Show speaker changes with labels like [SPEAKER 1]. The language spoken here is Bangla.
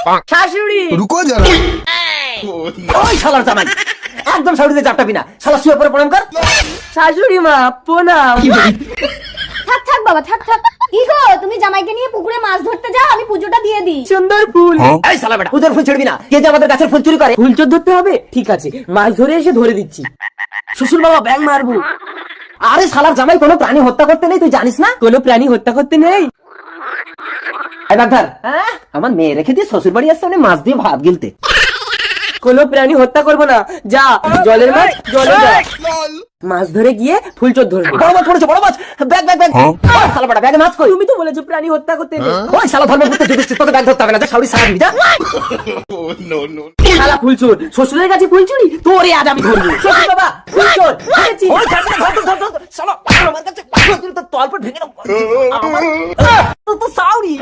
[SPEAKER 1] শাশুড়ি
[SPEAKER 2] रुको जरा।
[SPEAKER 3] ওই শালার জামাই একদম শাশুড়িতে চাপটাবি না, শালা শুয়ে পড়ে প্রণাম কর।
[SPEAKER 1] শাশুড়ি মা প্রণাম।
[SPEAKER 4] থাক থাক বাবা থাক থাক। কি গো তুমি জামাইকে নিয়ে পুকুরে মাছ ধরতে যাও, আমি পুজোটা দিয়ে দিই।
[SPEAKER 1] সুন্দর ফুল।
[SPEAKER 3] এই শালা বেটা, ওদের ফুল ছিড়বি না। কে যে আমাদের গাছের ফুল চুরি করে?
[SPEAKER 1] ফুল চোর ধরতে হবে, ঠিক আছে মাছ ধরে এসে ধরে দিচ্ছি। শ্বশুর বাবা ব্যাং মারবো।
[SPEAKER 3] আরে শালার জামাই কোনো প্রাণী হত্যা করতে নেই, তুই জানিস না?
[SPEAKER 1] কোনো প্রাণী হত্যা করতে নেই।
[SPEAKER 3] এই ডাক্তার, আমার মেয়ে রেখে দিয়ে শ্বশুর বাড়ি আসছে, মাছ দিয়ে ভাত গিলতে।
[SPEAKER 1] কোনো প্রাণী হত্যা করবো না, যা জলের মাছ জলে যা। মাছ ধরে গিয়ে ফুল চোর ধরবো।
[SPEAKER 3] বড় মাছ পড়েছে, বড় মাছ। Bag bag bag. ওই শালা বেটা, ব্যাগে মাছ কই?
[SPEAKER 1] তুমি তো বলেছো প্রাণী হত্যা করতে নেই।
[SPEAKER 3] ওই শালা ধর্মপুত্র যুধিষ্ঠির, তোকে ব্যাগ ধরতে হবে না, যা শাশুড়ি সারা দিবি যা।
[SPEAKER 1] শালা ফুল চোর, শ্বশুরের কাছে ফুল চুরি, তোরে আজ আমি ধরবো।
[SPEAKER 3] শ্বশুর বাবা,
[SPEAKER 1] ফুল চোর ধরেছি।
[SPEAKER 3] ওই ধর, ধর, ধর, ধর, ধর, ধর, শালা, আমার কাছে তোর তলপেট ভেঙে দাও। আমার তো শাশুড়ি।